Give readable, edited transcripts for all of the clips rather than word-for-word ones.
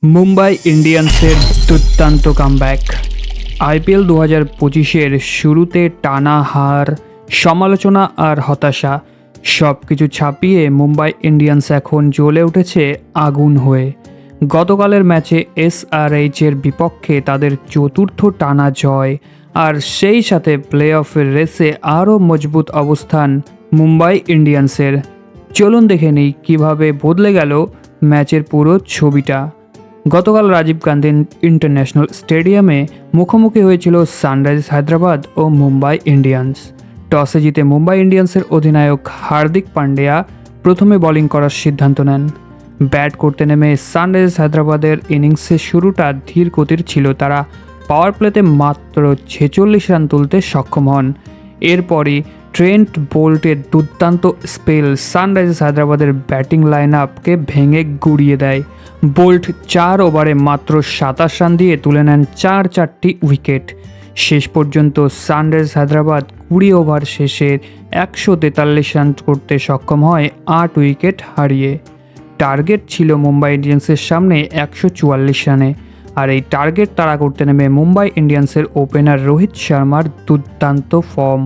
মুম্বাই ইন্ডিয়ান্সের দুর্দান্ত comeback. IPL 2025-এর শুরুতে টানা হার, সমালোচনা আর হতাশা সব কিছু ছাপিয়ে মুম্বাই ইন্ডিয়ান্স এখন জ্বলে উঠেছে আগুন হয়ে। গতকালের ম্যাচে এসআরএইচের বিপক্ষে তাদের চতুর্থ টানা জয়, আর সেই সাথে প্লে অফের রেসে আরও মজবুত অবস্থান মুম্বাই ইন্ডিয়ান্সের। চলুন দেখে নিই কীভাবে বদলে গেল ম্যাচের পুরো ছবিটা। গতকাল রাজীব গান্ধী ইন্টারন্যাশনাল স্টেডিয়ামে মুখোমুখি হয়েছিল সানরাইজার্স হায়দ্রাবাদ ও মুম্বাই ইন্ডিয়ান্স। টসে জিতে মুম্বাই ইন্ডিয়ান্সের অধিনায়ক হার্দিক পান্ডিয়া প্রথমে বোলিং করার সিদ্ধান্ত নেন। ব্যাট করতে নেমে সানরাইজার্স হায়দ্রাবাদের ইনিংসের শুরুটা ধীর গতির ছিল। তারা পাওয়ার প্লেতে মাত্র 46 রান তুলতে সক্ষম হন। এরপরই ট্রেন্ট বোল্টের দুর্দান্ত স্পেল সানরাইজার্স হায়দ্রাবাদের ব্যাটিং লাইন আপকে ভেঙে গুড়িয়ে দেয়। বোল্ট 4 ওভারে মাত্র 27 রান দিয়ে তুলে নেন চারটি উইকেট। শেষ পর্যন্ত সানরাইজার্স হায়দ্রাবাদ 20 ওভার শেষে 143 রান করতে সক্ষম হয় 8 উইকেট হারিয়ে। টার্গেট ছিল মুম্বাই ইন্ডিয়ান্সের সামনে 144 রানে, আর এই টার্গেট তাড়া করতে নেমে মুম্বাই ইন্ডিয়ান্সের ওপেনার রোহিত শর্মার দুর্দান্ত ফর্ম।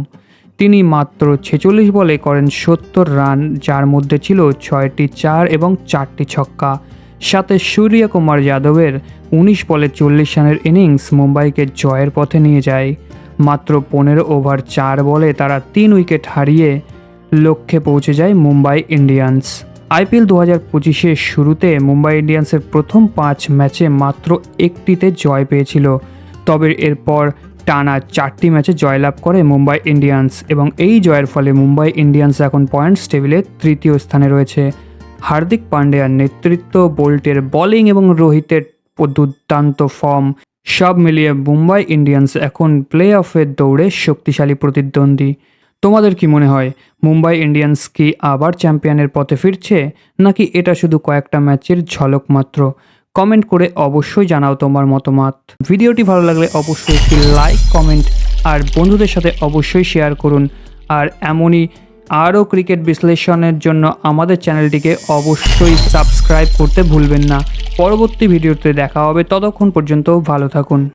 তিনি মাত্র 46 বলে করেন 70 রান, যার মধ্যে ছিল 6টি 4 এবং 4টি ছক্কা। সাথে সূর্যকুমার যাদবের 19 বলে 40 রানের ইনিংস মুম্বাইকে জয়ের পথে নিয়ে যায়। মাত্র 15 ওভার 4 বলে তারা 3 উইকেট হারিয়ে লক্ষ্যে পৌঁছে যায় মুম্বাই ইন্ডিয়ান্স। আইপিএল 2025-এর শুরুতে মুম্বাই ইন্ডিয়ান্সের প্রথম 5 ম্যাচে মাত্র একটিতে জয় পেয়েছিল, তবে এরপর টানা 4টি ম্যাচে জয়লাভ করে মুম্বাই ইন্ডিয়ান্স, এবং এই জয়ের ফলে মুম্বাই ইন্ডিয়ান্স এখন পয়েন্টস টেবিলে তৃতীয় স্থানে রয়েছে। হার্দিক পান্ডিয়ার নেতৃত্ব, বোল্টের বোলিং এবং রোহিতের দুর্দান্ত ফর্ম সব মিলিয়ে মুম্বাই ইন্ডিয়ান্স এখন প্লে অফের দৌড়ে শক্তিশালী প্রতিদ্বন্দ্বী। তোমাদের কি মনে হয়, মুম্বাই ইন্ডিয়ান্স কি আবার চ্যাম্পিয়নের পথে ফিরছে, নাকি এটা শুধু কয়েকটা ম্যাচের ঝলক মাত্র? কমেন্ট করে অবশ্যই জানাও তোমার মতামত। ভিডিওটি ভালো লাগলে অবশ্যই একটি লাইক, কমেন্ট আর বন্ধুদের সাথে অবশ্যই শেয়ার করুন। আর এমনই আরও ক্রিকেট বিশ্লেষণের জন্য আমাদের চ্যানেলটিকে অবশ্যই সাবস্ক্রাইব করতে ভুলবেন না। পরবর্তী ভিডিওতে দেখা হবে, ততক্ষণ পর্যন্ত ভালো থাকুন।